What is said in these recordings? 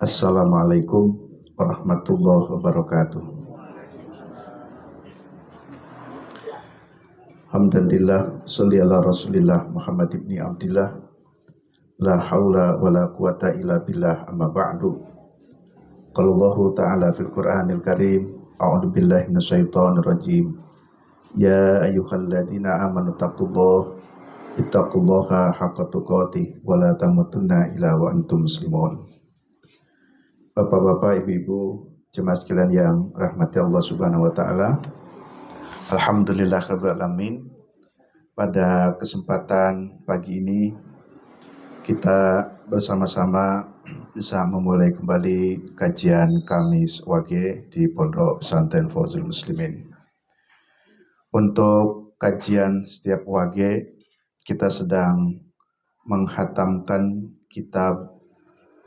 Assalamualaikum warahmatullahi wabarakatuh. Alhamdulillah, sholli ala Rasulillah Muhammad ibni Abdillah. La haula wa la quwata illa billah, amma ba'du. Qala Allah ta'ala fil Qur'anil Karim, a'udzu billahi minasyaitonir rajim. Ya ayyuhalladzina amanu ittaqullaha haqqa tuqatih wa la tamutunna illa wa antum muslimun. Bapak-bapak, ibu-ibu, jemaah sekalian yang rahmati Allah Subhanahu wa taala. Alhamdulillahirabbil alamin. Pada kesempatan pagi ini kita bersama-sama bisa memulai kembali kajian Kamis Wage di Pondok Pesantren Fauzul Muslimin. Untuk kajian setiap Wage kita sedang menghatamkan kitab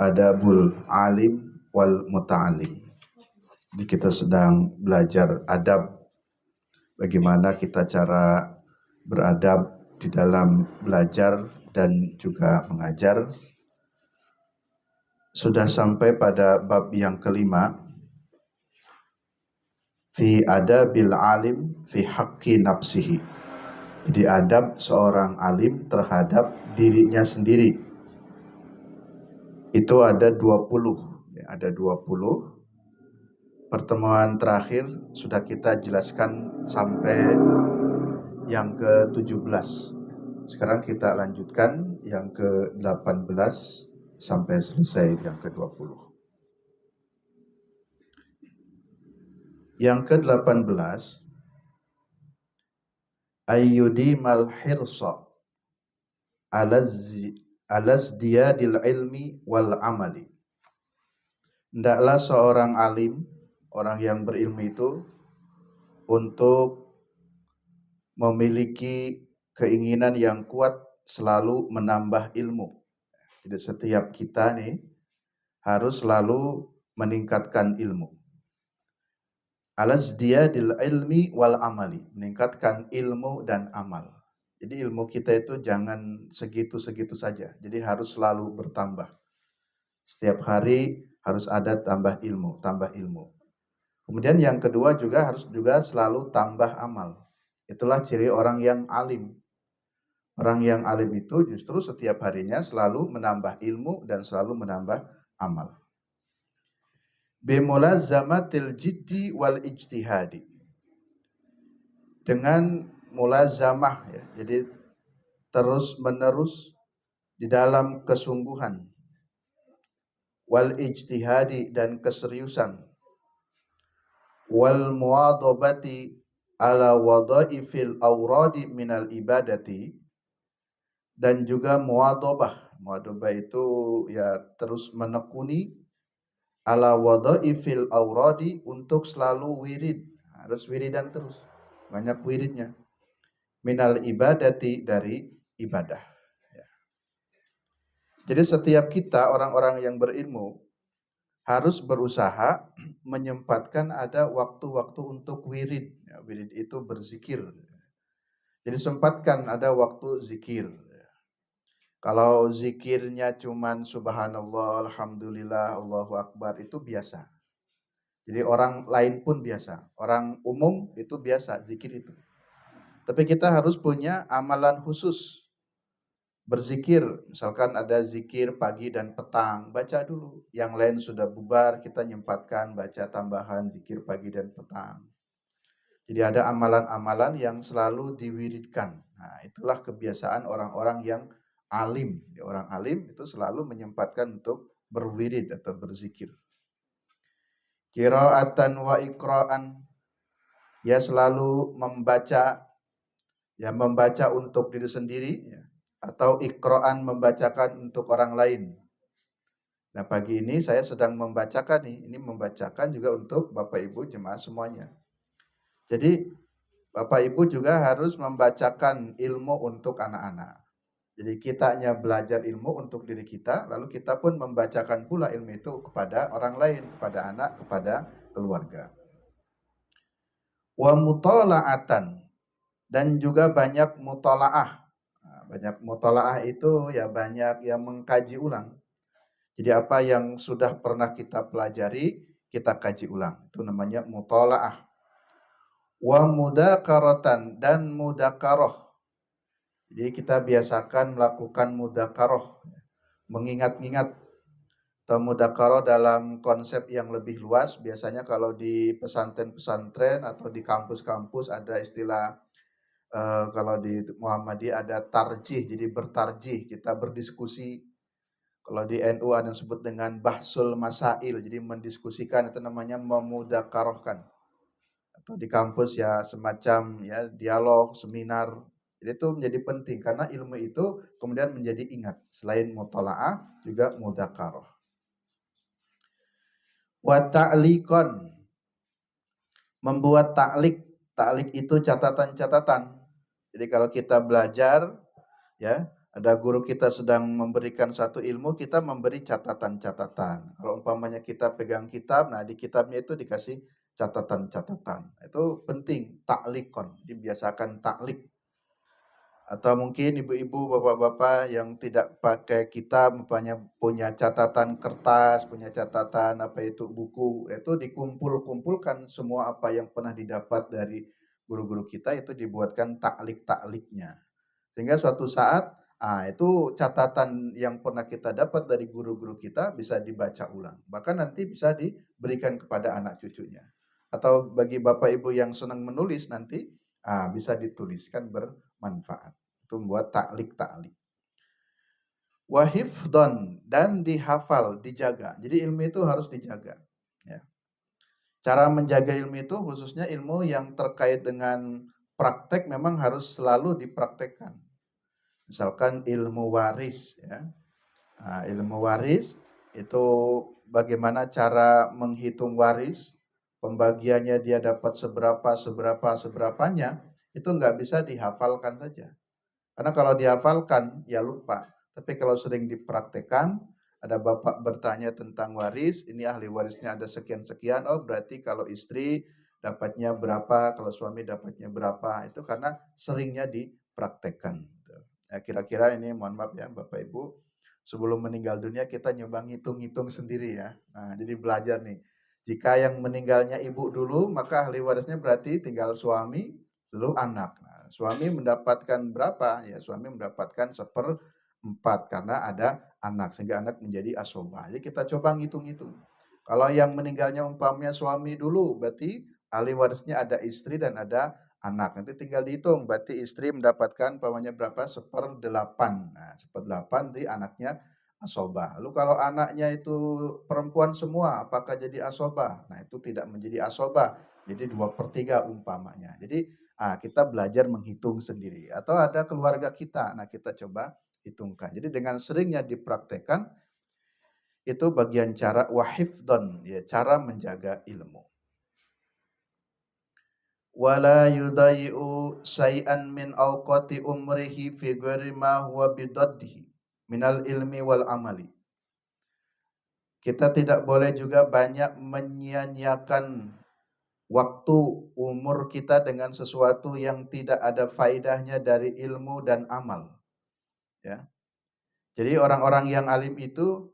Adabul Alim wal Muta'alim. Jadi kita sedang belajar adab, bagaimana kita cara beradab di dalam belajar dan juga mengajar. Sudah sampai pada bab yang kelima, fi adabil alim fi haqqi nafsihi. Jadi adab seorang alim terhadap dirinya sendiri. Itu ada 20. Ada 20. Pertemuan terakhir sudah kita jelaskan sampai yang ke-17. Sekarang kita lanjutkan yang ke-18 sampai selesai yang ke-20. Yang ke-18, ayyudimal hirsa alazdiyadil ilmi wal amali. Hendaklah seorang alim, orang yang berilmu itu, untuk memiliki keinginan yang kuat selalu menambah ilmu. Jadi setiap kita nih harus selalu meningkatkan ilmu. Alazdiyadil ilmi wal amali, meningkatkan ilmu dan amal. Jadi ilmu kita itu jangan segitu-segitu saja. Jadi harus selalu bertambah. Setiap hari harus ada tambah ilmu. Kemudian yang kedua juga harus selalu tambah amal. Itulah ciri orang yang alim. Orang yang alim itu justru setiap harinya selalu menambah ilmu dan selalu menambah amal. Bimulazamatil jiddi wal ijtihadi. Dengan mulazamah, ya, jadi terus menerus di dalam kesungguhan, wal ijtihadi dan keseriusan, wal muwadhabati ala wadhaifil awradi minal ibadati, dan juga muwadhabah. Muwadhabah itu ya terus menekuni, ala wadhaifil awradi, untuk selalu wirid, harus wiridan terus, banyak wiridnya, minal ibadati, dari ibadah. Jadi setiap kita orang-orang yang berilmu harus berusaha menyempatkan ada waktu-waktu untuk wirid. Ya, wirid itu berzikir. Jadi sempatkan ada waktu zikir. Kalau zikirnya cuman subhanallah, alhamdulillah, Allahu akbar, itu biasa. Jadi orang lain pun biasa. Orang umum itu biasa zikir itu. Tapi kita harus punya amalan khusus. Berzikir, misalkan ada zikir pagi dan petang, baca dulu. Yang lain sudah bubar, kita nyempatkan baca tambahan zikir pagi dan petang. Jadi ada amalan-amalan yang selalu diwiridkan. Nah, itulah kebiasaan orang-orang yang alim. Orang alim itu selalu menyempatkan untuk berwirid atau berzikir. Qiraatan wa iqra'an, ya selalu membaca, ya membaca untuk diri sendiri, ya, atau iqra'an, membacakan untuk orang lain. Nah, pagi ini saya sedang membacakan nih, ini membacakan juga untuk Bapak Ibu jemaah semuanya. Jadi Bapak Ibu juga harus membacakan ilmu untuk anak-anak. Jadi kitanya belajar ilmu untuk diri kita, lalu kita pun membacakan pula ilmu itu kepada orang lain, kepada anak, kepada keluarga. Wa mutala'atan, dan juga banyak mutala'ah. Banyak mutala'ah itu ya banyak yang mengkaji ulang. Jadi apa yang sudah pernah kita pelajari, kita kaji ulang. Itu namanya mutalaah. Wa mudzakaratan dan mudzakarah. Jadi kita biasakan melakukan mudzakarah, mengingat-ingat atau mudzakarah dalam konsep yang lebih luas. Biasanya kalau di pesantren-pesantren atau di kampus-kampus ada istilah kalau di Muhammadiyah ada tarjih, jadi bertarjih, kita berdiskusi. Kalau di NU ada yang disebut dengan bahsul masail, jadi mendiskusikan, itu namanya memudzakarahkan. Atau di kampus ya semacam ya dialog, seminar. Jadi itu menjadi penting karena ilmu itu kemudian menjadi ingat. Selain mutalaah juga mudzakarah. Wa ta'liqan, membuat ta'liq. Ta'liq itu catatan-catatan. Jadi kalau kita belajar ya, ada guru kita sedang memberikan satu ilmu, kita memberi catatan-catatan. Kalau umpamanya kita pegang kitab, nah di kitabnya itu dikasih catatan-catatan. Itu penting, ta'liqon, dibiasakan ta'liq. Atau mungkin ibu-ibu, bapak-bapak yang tidak pakai kitab, punya catatan kertas, punya catatan apa itu buku, itu dikumpul-kumpulkan semua apa yang pernah didapat dari guru-guru kita, itu dibuatkan taklik-takliknya. Sehingga suatu saat, itu catatan yang pernah kita dapat dari guru-guru kita bisa dibaca ulang. Bahkan nanti bisa diberikan kepada anak cucunya. Atau bagi bapak ibu yang senang menulis nanti, bisa dituliskan bermanfaat. Itu membuat taklik-taklik. Wahifdon, dan dihafal, dijaga. Jadi ilmu itu harus dijaga. Ya. Cara menjaga ilmu itu khususnya ilmu yang terkait dengan praktek memang harus selalu dipraktekkan. Misalkan ilmu waris ya. Nah, ilmu waris itu bagaimana cara menghitung waris, pembagiannya dia dapat seberapanya, itu nggak bisa dihafalkan saja. Karena kalau dihafalkan ya lupa. Tapi kalau sering dipraktekkan, ada bapak bertanya tentang waris, ini ahli warisnya ada sekian-sekian, oh berarti kalau istri dapatnya berapa, kalau suami dapatnya berapa, itu karena seringnya dipraktekkan. Ya, kira-kira ini mohon maaf ya Bapak Ibu, sebelum meninggal dunia kita nyoba ngitung-ngitung sendiri ya. Nah, jadi belajar nih. Jika yang meninggalnya ibu dulu, maka ahli warisnya berarti tinggal suami, lalu anak. Nah, suami mendapatkan berapa? Ya, suami mendapatkan 1/4 karena ada anak, sehingga anak menjadi asobah. Jadi kita coba ngitung-ngitung. Kalau yang meninggalnya umpamanya suami dulu, berarti ahli warisnya ada istri dan ada anak. Nanti tinggal dihitung, berarti istri mendapatkan umpamanya berapa? 1/8. Nah, 1/8 di anaknya asobah. Lalu kalau anaknya itu perempuan semua, apakah jadi asobah? Nah, itu tidak menjadi asobah, jadi 2/3 umpamanya. Jadi kita belajar menghitung sendiri. Atau ada keluarga kita, nah kita coba hitungkan. Jadi dengan seringnya dipraktekkan, itu bagian cara wahifdon, ya, cara menjaga ilmu. Wala yudai'u syai'an min awqati umrihi fi ghairi ma huwa bidaddihi minal ilmi wal amali. Kita tidak boleh juga banyak menyia-nyiakan waktu umur kita dengan sesuatu yang tidak ada faidahnya dari ilmu dan amal. Ya. Jadi orang-orang yang alim itu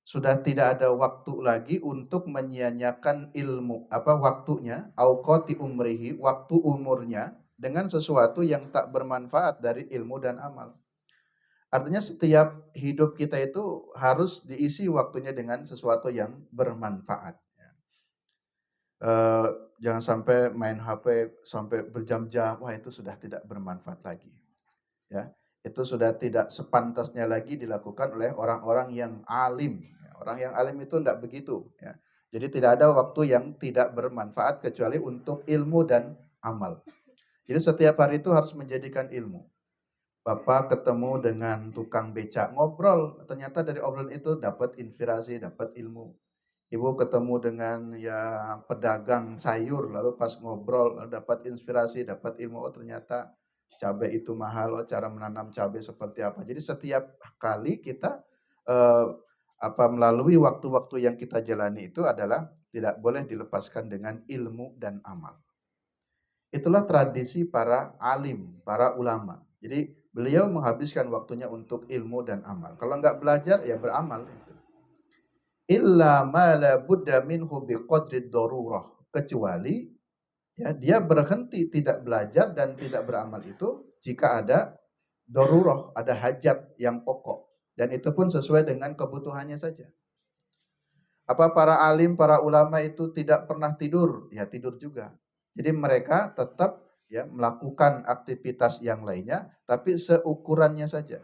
sudah tidak ada waktu lagi untuk menyia-nyiakan ilmu, waktunya, auqati umrihi, waktu umurnya dengan sesuatu yang tak bermanfaat dari ilmu dan amal. Artinya setiap hidup kita itu harus diisi waktunya dengan sesuatu yang bermanfaat. Eh, jangan sampai main HP sampai berjam-jam, wah itu sudah tidak bermanfaat lagi. Ya, itu sudah tidak sepantasnya lagi dilakukan oleh orang-orang yang alim. Orang yang alim itu tidak begitu. Ya. Jadi tidak ada waktu yang tidak bermanfaat kecuali untuk ilmu dan amal. Jadi setiap hari itu harus menjadikan ilmu. Bapak ketemu dengan tukang becak, ngobrol. Ternyata dari obrolan itu dapat inspirasi, dapat ilmu. Ibu ketemu dengan ya pedagang sayur, lalu pas ngobrol lalu dapat inspirasi, dapat ilmu. Oh ternyata cabai itu mahal, oh cara menanam cabai seperti apa. Jadi setiap kali kita eh, melalui waktu-waktu yang kita jalani itu adalah tidak boleh dilepaskan dengan ilmu dan amal. Itulah tradisi para alim, para ulama. Jadi beliau menghabiskan waktunya untuk ilmu dan amal. Kalau nggak belajar ya beramal itu. illa ma la budda minhu biqadri darurah, kecuali ya dia berhenti tidak belajar dan tidak beramal itu jika ada darurah, ada hajat yang pokok, dan itu pun sesuai dengan kebutuhannya saja. Apa para alim, para ulama itu tidak pernah tidur? Ya tidur juga. Jadi mereka tetap ya melakukan aktivitas yang lainnya tapi seukurannya saja.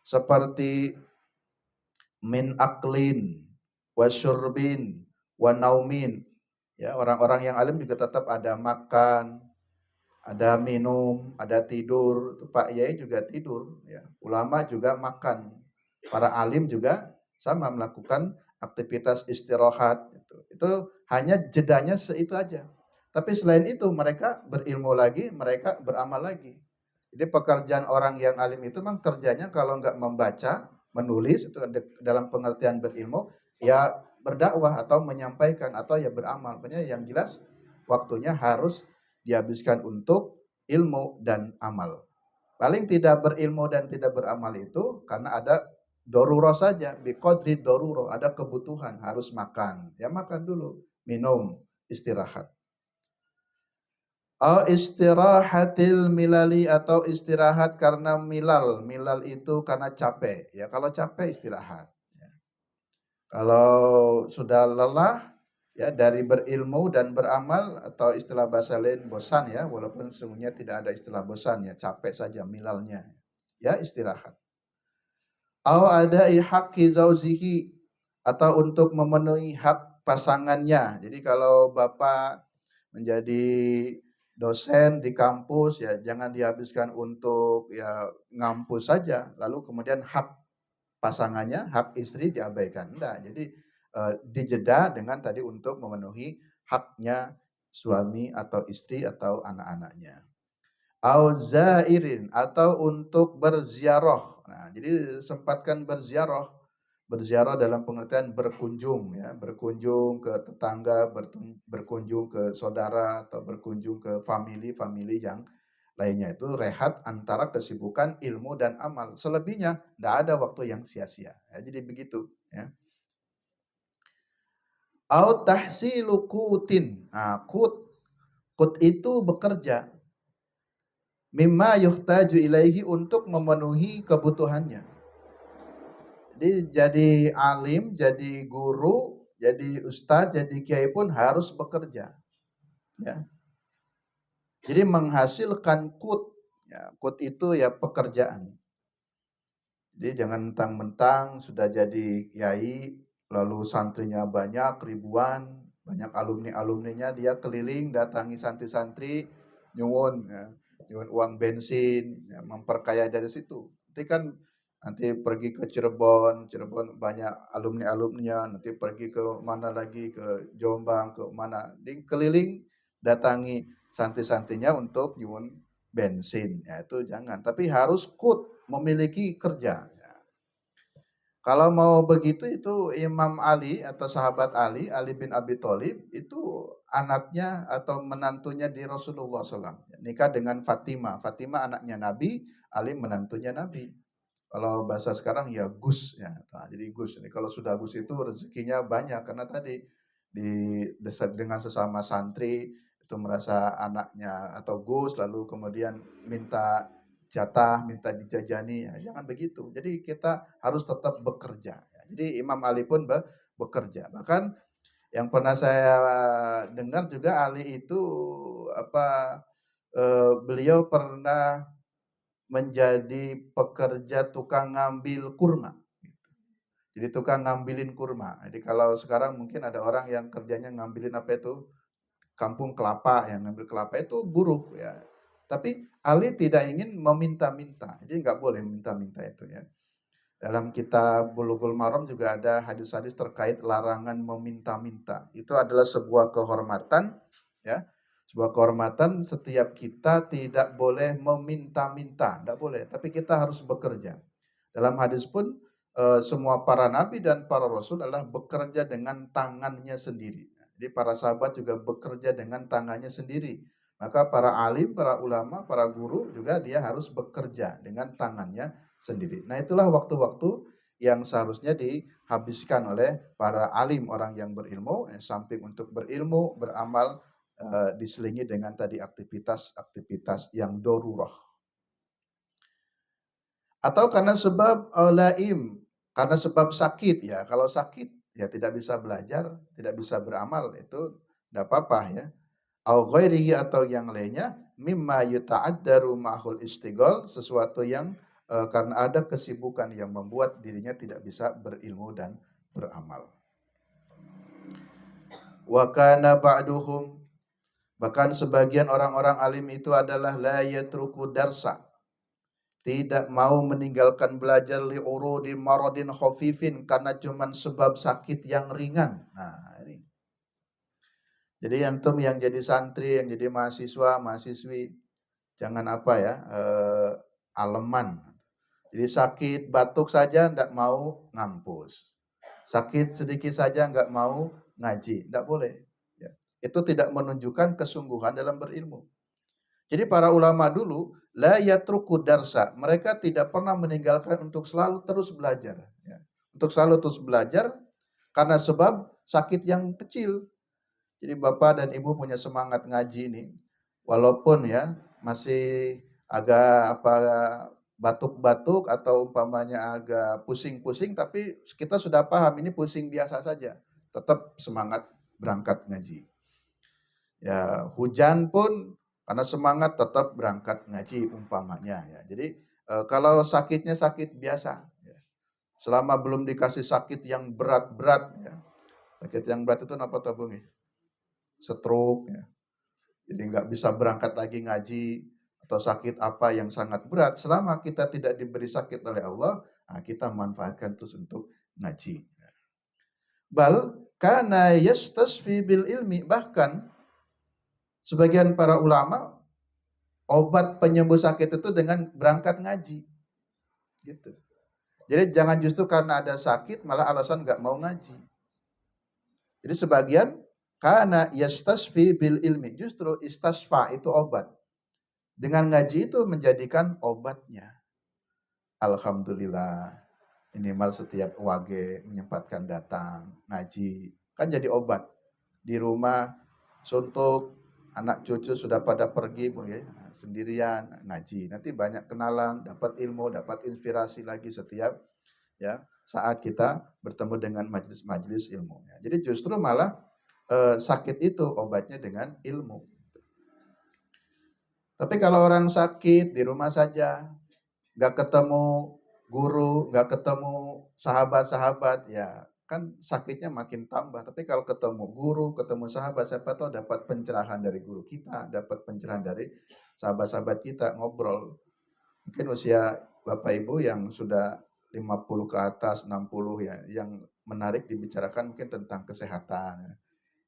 Seperti min aklin wa syurbin wa naumin. Ya, orang-orang yang alim juga tetap ada makan, ada minum, ada tidur. Itu Pak Yai juga tidur, ya. Ulama juga makan. Para alim juga sama melakukan aktivitas istirahat itu. Itu hanya jedanya seitu aja. Tapi selain itu mereka berilmu lagi, mereka beramal lagi. Jadi pekerjaan orang yang alim itu memang kerjanya kalau nggak membaca, menulis itu dalam pengertian berilmu, ya berdakwah atau menyampaikan atau ya beramal. Pokoknya yang jelas waktunya harus dihabiskan untuk ilmu dan amal. Paling tidak berilmu dan tidak beramal itu karena ada doruro saja, biqadri doruro, ada kebutuhan, harus makan. Ya makan dulu, minum, istirahat. Istirahatil milali, atau istirahat karena milal. Milal itu karena capek. Ya kalau capek istirahat. Ya. Kalau sudah lelah ya dari berilmu dan beramal, atau istilah bahasa lain bosan ya, walaupun sesungguhnya tidak ada istilah bosan ya, capek saja milalnya. Ya istirahat. Ada haqqi zaujihi, atau untuk memenuhi hak pasangannya. Jadi kalau Bapak menjadi dosen di kampus ya jangan dihabiskan untuk ya ngampus saja lalu kemudian hak pasangannya, hak istri diabaikan. Enggak. Jadi dijeda dengan tadi untuk memenuhi haknya suami atau istri atau anak-anaknya. Au zairin, atau untuk berziarah. Nah, jadi sempatkan berziarah. Berziarah dalam pengertian berkunjung ya, berkunjung ke tetangga, berkunjung ke saudara atau berkunjung ke famili-famili yang lainnya. Itu rehat antara kesibukan ilmu dan amal. Selebihnya tidak ada waktu yang sia-sia. Ya, jadi begitu ya. Au tahsilu qutin. Nah, kut itu bekerja. Mimma yuhtaju ilaihi, untuk memenuhi kebutuhannya. Jadi jadi alim, jadi guru, jadi ustadz, jadi kiai pun harus bekerja. Ya. Jadi menghasilkan kut. Ya, kut itu ya pekerjaan. Jadi jangan mentang-mentang sudah jadi kiai, lalu santrinya banyak, ribuan, banyak alumni-alumninya, dia keliling datangi santri-santri, nyuwun, ya, nyuwun uang bensin, ya, memperkaya dari situ. Nanti kan nanti pergi ke Cirebon, Cirebon banyak alumni-alumninya, nanti pergi ke mana lagi, ke Jombang, ke mana, di keliling datangi santri-santrinya untuk nyuwun bensin. Ya itu jangan, tapi harus memiliki kerja. Ya. Kalau mau begitu itu Imam Ali atau sahabat Ali, Ali bin Abi Thalib itu anaknya atau menantunya di Rasulullah SAW. Nikah dengan Fatimah. Fatimah anaknya Nabi, Ali menantunya Nabi. Kalau bahasa sekarang ya Gus ya. Nah, jadi Gus. Ini kalau sudah Gus itu rezekinya banyak karena tadi di dengan sesama santri itu merasa anaknya atau Gus lalu kemudian minta jatah, minta dijajani, ya, jangan begitu. Jadi kita harus tetap bekerja. Ya. Jadi Imam Ali pun bekerja. Bahkan yang pernah saya dengar juga Ali itu apa beliau pernah menjadi pekerja tukang ngambil kurma. Jadi tukang ngambilin kurma. Jadi kalau sekarang mungkin ada orang yang kerjanya ngambilin apa itu kampung kelapa, yang ngambil kelapa itu buruh ya. Tapi Ali tidak ingin meminta-minta, jadi nggak boleh minta-minta itu ya. Dalam kitab Bulughul Maram juga ada hadis-hadis terkait larangan meminta-minta. Itu adalah sebuah kehormatan ya. Sebuah kehormatan, setiap kita tidak boleh meminta-minta, tidak boleh, tapi kita harus bekerja. Dalam hadis pun semua para nabi dan para rasul adalah bekerja dengan tangannya sendiri. Jadi para sahabat juga bekerja dengan tangannya sendiri. Maka para alim, para ulama, para guru juga dia harus bekerja dengan tangannya sendiri. Nah itulah waktu-waktu yang seharusnya dihabiskan oleh para alim, orang yang berilmu, samping untuk berilmu, beramal, diselingi dengan tadi aktivitas-aktivitas yang darurah. Atau karena sebab laim, karena sebab sakit ya. Kalau sakit ya tidak bisa belajar, tidak bisa beramal, itu tidak apa-apa ya. Au ghairihi, atau yang lainnya, mimma yuta'addaru ma'hul istighol, sesuatu yang karena ada kesibukan yang membuat dirinya tidak bisa berilmu dan beramal. Wa kana ba'duhum, bahkan sebagian orang-orang alim itu adalah la yatruku darsa, tidak mau meninggalkan belajar li'urudi maradin khafifin, karena cuman sebab sakit yang ringan. Nah, ini. Jadi antum yang jadi santri, yang jadi mahasiswa, mahasiswi, jangan apa ya, aleman. Jadi sakit batuk saja enggak mau ngampus. Sakit sedikit saja enggak mau ngaji, enggak boleh. Ya. Itu tidak menunjukkan kesungguhan dalam berilmu. Jadi para ulama dulu la yatruku darsa, mereka tidak pernah meninggalkan untuk selalu terus belajar. Ya. Untuk selalu terus belajar karena sebab sakit yang kecil. Jadi bapak dan ibu punya semangat ngaji ini, walaupun ya masih agak apa, batuk-batuk atau umpamanya agak pusing-pusing, tapi kita sudah paham ini pusing biasa saja. Tetap semangat berangkat ngaji. Ya, hujan pun karena semangat tetap berangkat ngaji umpamanya ya. Jadi kalau sakitnya sakit biasa ya. Selama belum dikasih sakit yang berat-berat ya. Sakit yang berat itu apa tabungi? Stroke ya. Jadi nggak bisa berangkat lagi ngaji, atau sakit apa yang sangat berat, selama kita tidak diberi sakit oleh Allah, nah kita manfaatkan terus untuk ngaji. Bal kana yastasfi bil ilmi, bahkan sebagian para ulama obat penyembuh sakit itu dengan berangkat ngaji. Gitu. Jadi jangan justru karena ada sakit malah alasan nggak mau ngaji. Jadi sebagian karena yastasfi bil ilmi, justru istasfa itu obat. Dengan ngaji itu menjadikan obatnya. Alhamdulillah, minimal setiap wage menyempatkan datang ngaji, kan jadi obat. Di rumah suntuk, anak cucu sudah pada pergi ya, sendirian ngaji. Nanti banyak kenalan, dapat ilmu, dapat inspirasi lagi setiap ya saat kita bertemu dengan majelis-majelis ilmu. Jadi justru malah sakit itu obatnya dengan ilmu. Tapi kalau orang sakit di rumah saja, nggak ketemu guru, nggak ketemu sahabat-sahabat, ya kan sakitnya makin tambah. Tapi kalau ketemu guru, ketemu sahabat, siapa tahu dapat pencerahan dari guru kita, dapat pencerahan dari sahabat-sahabat kita, ngobrol. Mungkin usia Bapak Ibu yang sudah 50 ke atas, 60 ya, yang menarik dibicarakan mungkin tentang kesehatan.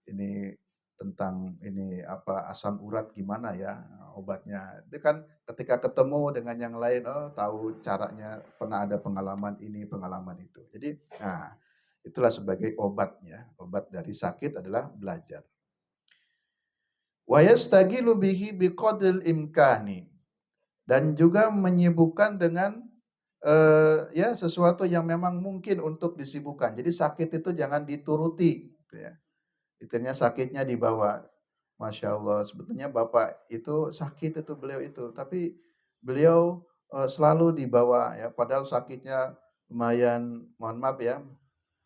Ini tentang ini apa, asam urat gimana ya obatnya. Itu kan ketika ketemu dengan yang lain, oh tahu caranya, pernah ada pengalaman ini, pengalaman itu. Jadi nah, itulah sebagai obatnya. Obat dari sakit adalah belajar. Wa yastagilu bihi biqadril imkani, dan juga menyibukkan dengan ya sesuatu yang memang mungkin untuk disibukkan. Jadi sakit itu jangan dituruti gitu ya. Istrinya sakitnya dibawa. Masya Allah, sebetulnya bapak itu sakit itu beliau itu, tapi beliau selalu dibawa ya, padahal sakitnya lumayan, mohon maaf ya,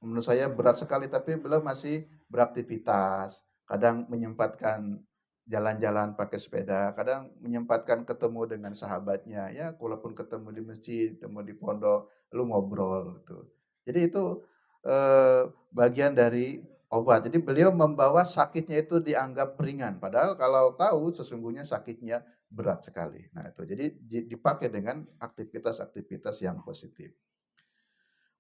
menurut saya berat sekali, tapi beliau masih beraktivitas, kadang menyempatkan jalan-jalan pakai sepeda, kadang menyempatkan ketemu dengan sahabatnya, ya walaupun ketemu di masjid, ketemu di pondok, lu ngobrol gitu. Jadi itu bagian dari obat. Jadi beliau membawa sakitnya itu dianggap ringan, padahal kalau tahu sesungguhnya sakitnya berat sekali. Nah itu, jadi dipakai dengan aktivitas-aktivitas yang positif.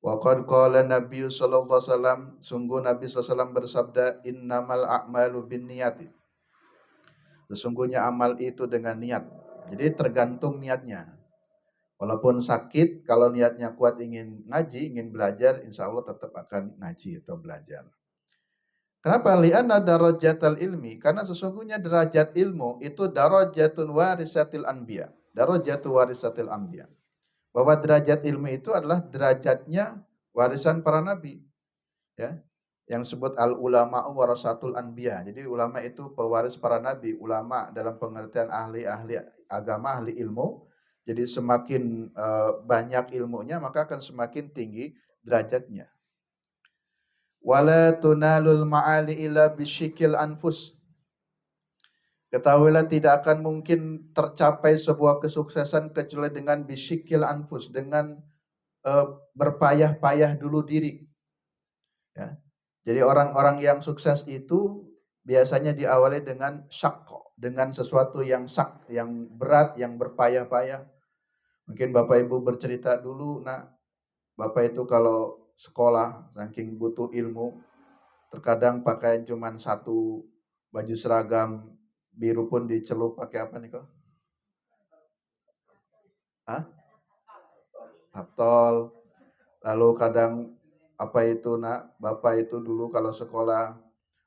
Wa qad qala Nabi sallallahu alaihi wasallam, sungguh Nabi sallallahu alaihi wasallam bersabda, innamal a'malu binniyati. Sesungguhnya amal itu dengan niat. Jadi tergantung niatnya. Walaupun sakit, kalau niatnya kuat ingin ngaji, ingin belajar, insya Allah tetap akan ngaji atau belajar. Kenapa? Li'anna darajatal ilmi, karena sesungguhnya derajat ilmu itu darajatun warisatil anbiya. Darajatu warisatil anbiya. Bahwa derajat ilmu itu adalah derajatnya warisan para nabi, ya. Yang disebut al ulama'u warasatul anbiya. Jadi ulama itu pewaris para nabi, ulama dalam pengertian ahli-ahli agama, ahli ilmu. Jadi semakin banyak ilmunya maka akan semakin tinggi derajatnya. Wala tunalul ma'ali illa bisyikil anfus. Ketahuilah tidak akan mungkin tercapai sebuah kesuksesan kecuali dengan bisyikil anfus, dengan berpayah-payah dulu diri. Ya. Jadi orang-orang yang sukses itu biasanya diawali dengan syakko, dengan sesuatu yang yang berat, yang berpayah-payah. Mungkin Bapak Ibu bercerita dulu, nah Bapak itu kalau sekolah saking butuh ilmu, terkadang pakaian cuma satu, baju seragam biru pun dicelup pakai apa nih kok? Hah? Hatol. Lalu kadang apa itu nak, Bapak itu dulu kalau sekolah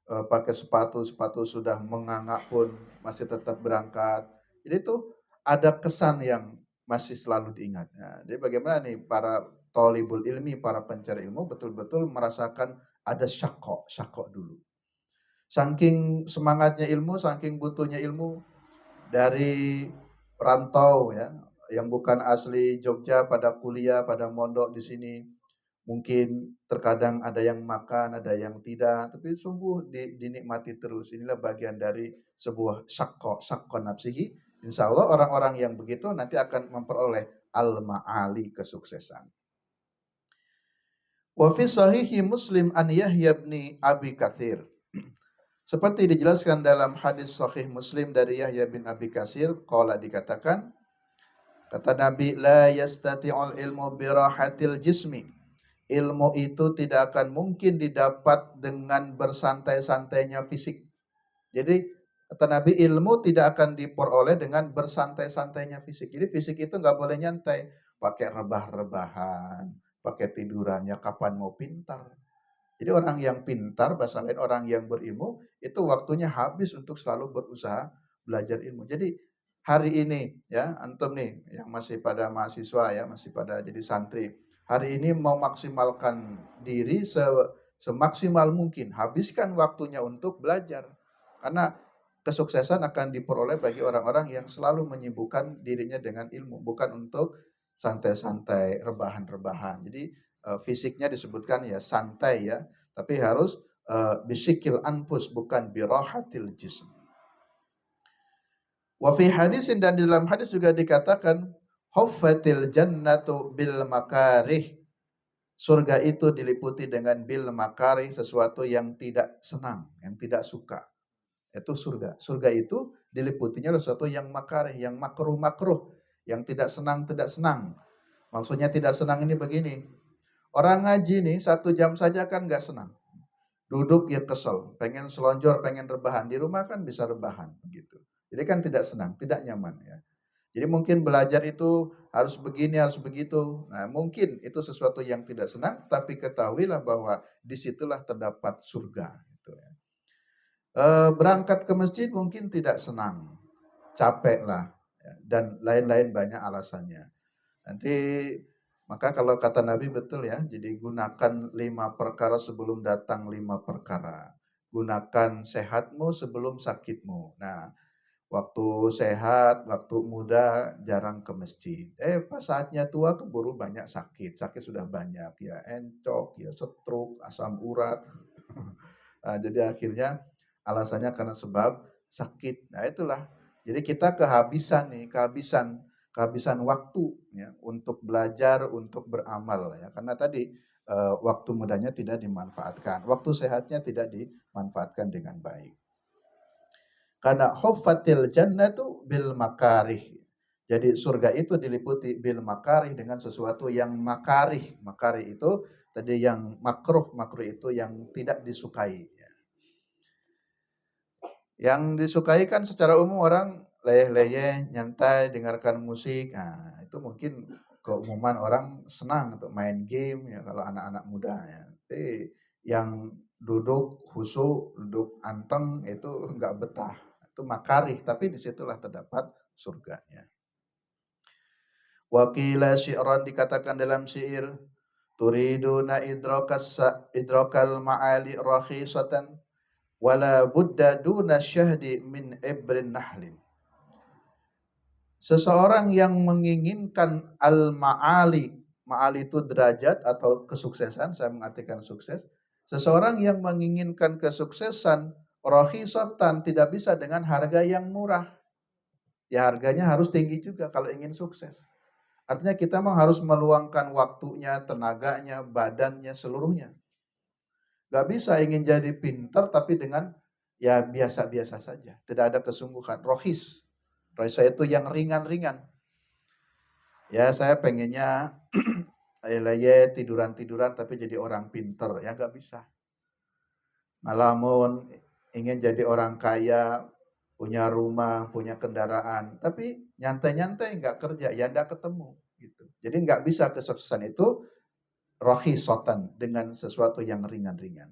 pakai sepatu sudah menganga pun masih tetap berangkat. Jadi itu ada kesan yang masih selalu diingat. Nah, jadi bagaimana nih para thalibul ilmi, para pencari ilmu betul-betul merasakan ada syakok dulu. Saking semangatnya ilmu, saking butuhnya ilmu, dari rantau ya, yang bukan asli Jogja pada kuliah, pada mondok di sini, mungkin terkadang ada yang makan, ada yang tidak, tapi sungguh dinikmati terus. Inilah bagian dari sebuah syakko nafsihi. Insya Allah orang-orang yang begitu nanti akan memperoleh al-ma'ali, kesuksesan. Wa fi sahihi Muslim an Yahya bin Abi Katsir. Seperti dijelaskan dalam hadis sahih Muslim dari Yahya bin Abi Katsir, qala dikatakan, kata Nabi, la yastati'ul ilmu birahatil jismi. Ilmu itu tidak akan mungkin didapat dengan bersantai-santainya fisik. Jadi kata Nabi, ilmu tidak akan diperoleh dengan bersantai-santainya fisik. Jadi fisik itu nggak boleh nyantai, pakai rebah-rebahan, pakai tidurannya kapan mau pintar. Jadi orang yang pintar, bahasa lain orang yang berilmu, itu waktunya habis untuk selalu berusaha belajar ilmu. Jadi hari ini ya, antum nih yang masih pada mahasiswa ya, masih pada jadi santri. Hari ini mau maksimalkan diri semaksimal mungkin. Habiskan waktunya untuk belajar. Karena kesuksesan akan diperoleh bagi orang-orang yang selalu menyibukkan dirinya dengan ilmu, bukan untuk santai-santai, rebahan-rebahan. Jadi fisiknya disebutkan ya santai ya, tapi harus bisikil anfus, bukan birahatil jism. Wa fi hadisin, dan di dalam hadis juga dikatakan huffatil jannatu bil makarih. Surga itu diliputi dengan bil makarih, sesuatu yang tidak senang, yang tidak suka. Itu surga. Surga itu diliputinya sesuatu yang makarih, yang makruh-makruh, yang tidak senang-tidak senang. Maksudnya tidak senang ini begini. Orang ngaji nih 1 jam saja kan nggak senang. Duduk ya kesel, pengen selonjor, pengen rebahan. Di rumah kan bisa rebahan gitu. Jadi kan tidak senang, tidak nyaman ya. Jadi mungkin belajar itu harus begini, harus begitu. Nah, mungkin itu sesuatu yang tidak senang, tapi ketahuilah bahwa disitulah terdapat surga. Gitu ya. Berangkat ke masjid mungkin tidak senang, capek lah, ya, dan lain-lain banyak alasannya. Nanti maka kalau kata Nabi betul ya, jadi gunakan 5 perkara sebelum datang 5 perkara. Gunakan sehatmu sebelum sakitmu. Nah, waktu sehat, waktu muda jarang ke masjid. Pas saatnya tua keburu banyak sakit. Sakit sudah banyak ya, encok, ya stroke, asam urat. Nah, jadi akhirnya alasannya karena sebab sakit. Nah, itulah. Jadi kita kehabisan waktu ya untuk belajar, untuk beramal ya. Karena tadi waktu mudanya tidak dimanfaatkan, waktu sehatnya tidak dimanfaatkan dengan baik. Karena huffatil jannatu bil makarih. Jadi surga itu diliputi bil makarih, dengan sesuatu yang makarih. Makarih itu tadi yang makruh, makruh itu yang tidak disukai. Yang disukai kan secara umum orang leyeh-leyeh, nyantai, dengarkan musik. Nah, itu mungkin keumuman orang senang untuk main game ya kalau anak-anak muda ya. Tapi yang duduk khusyuk, duduk anteng itu enggak betah. Itu makarih, tapi disitulah terdapat surganya. Wakila syi'ran, dikatakan dalam syair, turiduna idrakal ma'ali rakhisatan wala budda duna syahdi min ibrin nahlin. Seseorang yang menginginkan al-ma'ali, ma'ali itu derajat atau kesuksesan, saya mengartikan sukses. Seseorang yang menginginkan kesuksesan rakhisatan tidak bisa dengan harga yang murah. Ya harganya harus tinggi juga kalau ingin sukses. Artinya kita memang harus meluangkan waktunya, tenaganya, badannya, seluruhnya. Gak bisa ingin jadi pintar tapi dengan ya biasa-biasa saja. Tidak ada kesungguhan. Rohis. Rohis itu yang ringan-ringan. Ya saya pengennya leye tiduran-tiduran tapi jadi orang pintar. Ya gak bisa. Ngalamun ingin jadi orang kaya, punya rumah, punya kendaraan. Tapi nyantai-nyantai gak kerja, ya gak ketemu. Gitu. Jadi gak bisa kesuksesan itu rohisotan dengan sesuatu yang ringan-ringan.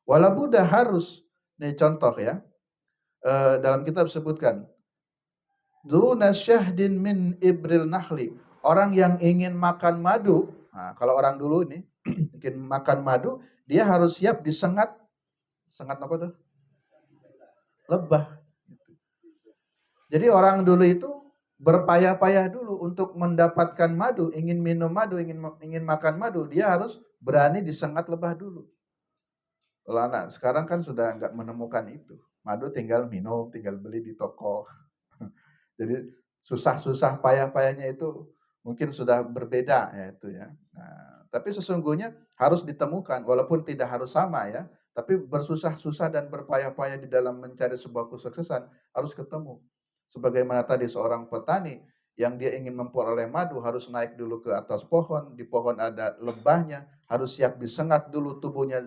Walau Buddha harus, ini contoh ya, dalam kitab sebutkan, Duna syahdin min ibril nahli, orang yang ingin makan madu, nah, kalau orang dulu ini ingin makan madu, dia harus siap disengat, sengat apa tuh? Lebah. Jadi orang dulu itu berpayah-payah dulu untuk mendapatkan madu, ingin minum madu, ingin makan madu, dia harus berani disengat lebah dulu. Kalau anak sekarang kan sudah nggak menemukan itu. Madu tinggal minum, tinggal beli di toko. Jadi susah-susah payah-payahnya itu mungkin sudah berbeda ya itu ya. Nah, tapi sesungguhnya harus ditemukan walaupun tidak harus sama ya. Tapi bersusah-susah dan berpayah-payah di dalam mencari sebuah kesuksesan harus ketemu. Sebagaimana tadi seorang petani yang dia ingin memperoleh madu harus naik dulu ke atas pohon, di pohon ada lebahnya, harus siap disengat dulu tubuhnya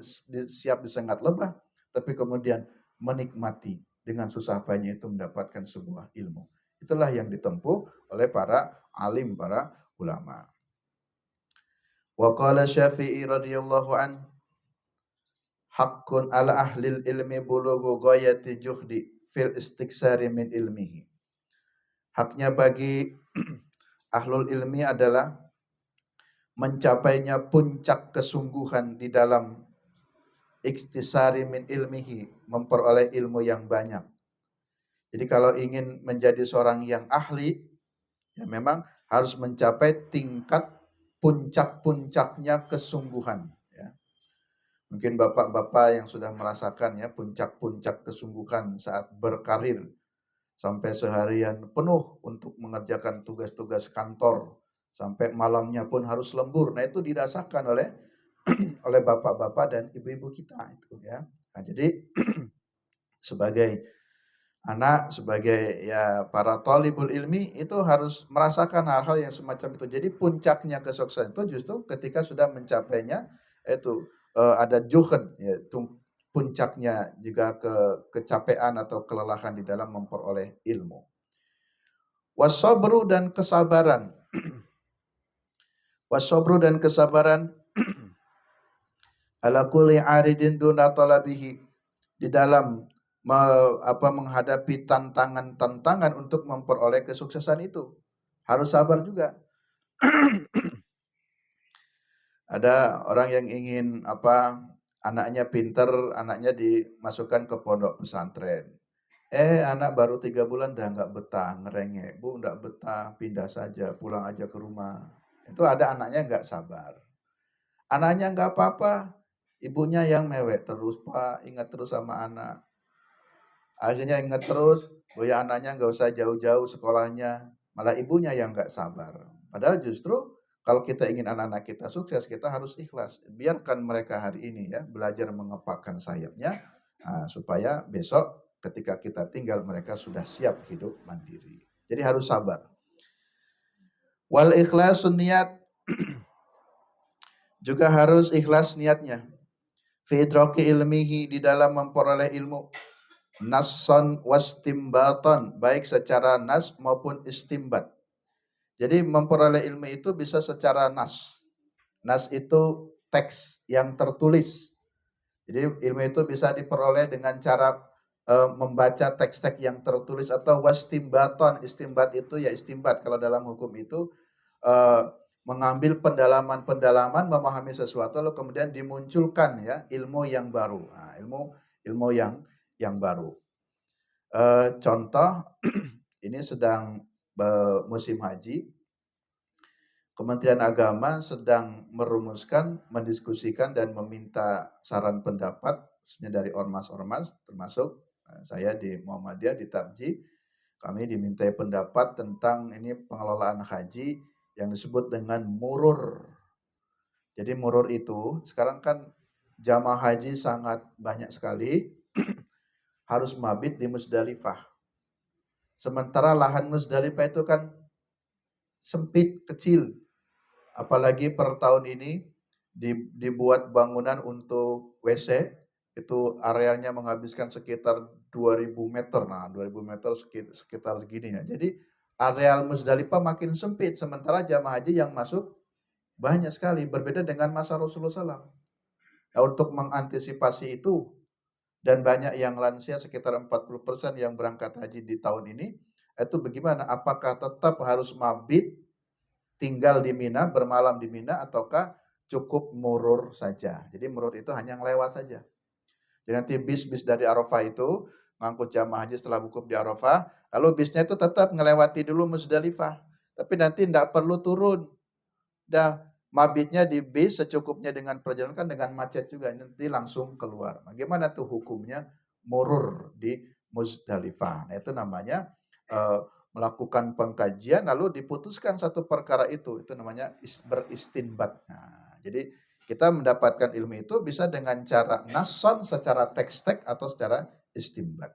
siap disengat lebah, tapi kemudian menikmati dengan susah payahnya itu mendapatkan sebuah ilmu. Itulah yang ditempuh oleh para alim, para ulama. Wa qala Syafi'i radhiyallahu an, haqqun ala ahlil ilmi bulughu ghayati juhdi fil istiksari min ilmihi. Haknya bagi ahlul ilmi adalah mencapainya puncak kesungguhan di dalam iktisari min ilmihi, memperoleh ilmu yang banyak. Jadi kalau ingin menjadi seorang yang ahli, ya memang harus mencapai tingkat puncak-puncaknya kesungguhan. Ya. Mungkin bapak-bapak yang sudah merasakan ya puncak-puncak kesungguhan saat berkarir, sampai seharian penuh untuk mengerjakan tugas-tugas kantor, sampai malamnya pun harus lembur. Nah itu dirasakan oleh oleh bapak-bapak dan ibu-ibu kita itu ya. Nah, jadi sebagai anak, sebagai ya para thalibul ilmi itu harus merasakan hal-hal yang semacam itu. Jadi puncaknya kesuksesan itu justru ketika sudah mencapainya itu ada juhud, yaitu puncaknya juga kecapean atau kelelahan di dalam memperoleh ilmu. Wasabru dan kesabaran. Wasabru dan kesabaran ala kulli aridin duna talabihi, di dalam menghadapi tantangan-tantangan untuk memperoleh kesuksesan itu. Harus sabar juga. Ada orang yang ingin anaknya pinter, anaknya dimasukkan ke pondok pesantren. Anak baru 3 bulan dah nggak betah, ngerengek. Bu nggak betah, pindah saja, pulang aja ke rumah. Itu ada anaknya nggak sabar. Anaknya nggak apa-apa, ibunya yang mewek terus, Pak, ingat terus sama anak. Akhirnya ingat terus, ya anaknya nggak usah jauh-jauh sekolahnya, malah ibunya yang nggak sabar. Padahal justru kalau kita ingin anak-anak kita sukses, kita harus ikhlas. Biarkan mereka hari ini ya belajar mengepakkan sayapnya, supaya besok ketika kita tinggal mereka sudah siap hidup mandiri. Jadi harus sabar. Wal ikhlasun niat, juga harus ikhlas niatnya. Fi idraki ilmihi, di dalam memperoleh ilmu. Nasson wastimbaton, baik secara nas maupun istimbat. Jadi memperoleh ilmu itu bisa secara nas. Nas itu teks yang tertulis. Jadi ilmu itu bisa diperoleh dengan cara membaca teks-teks yang tertulis atau wastimbaton. Istimbat itu ya istimbat kalau dalam hukum itu mengambil pendalaman-pendalaman, memahami sesuatu, lalu kemudian dimunculkan ya ilmu yang baru. Nah, ilmu yang baru. Contoh, ini sedang musim haji, Kementerian Agama sedang merumuskan, mendiskusikan dan meminta saran pendapat khususnya dari ormas-ormas, termasuk saya di Muhammadiyah di Tabji. Kami dimintai pendapat tentang ini pengelolaan haji yang disebut dengan murur. Jadi murur itu sekarang kan jamaah haji sangat banyak sekali harus mabit di Musdalifah. Sementara lahan Musdalifah itu kan sempit, kecil. Apalagi per tahun ini dibuat bangunan untuk WC, itu arealnya menghabiskan sekitar 2000 meter. Nah, 2000 meter sekitar segini ya. Jadi areal Musdalifah makin sempit, sementara jamaah haji yang masuk banyak sekali, berbeda dengan masa Rasulullah SAW. Nah, untuk mengantisipasi itu, dan banyak yang lansia sekitar 40% yang berangkat haji di tahun ini, itu bagaimana? Apakah tetap harus mabit, tinggal di Mina, bermalam di Mina, ataukah cukup murur saja? Jadi murur itu hanya ngelewat saja. Jadi nanti bis-bis dari Arafah itu ngangkut jamaah haji setelah wukuf di Arafah, lalu bisnya itu tetap ngelewati dulu Musdalifah, tapi nanti tidak perlu turun. Dah mabitnya di bis secukupnya dengan perjalanan, kan dengan macet juga, nanti langsung keluar. Bagaimana tuh hukumnya murur di Musdalifah? Nah, itu namanya melakukan pengkajian lalu diputuskan satu perkara itu namanya beristinbat. Nah, jadi kita mendapatkan ilmu itu bisa dengan cara nason, secara teks-teks atau secara istinbat.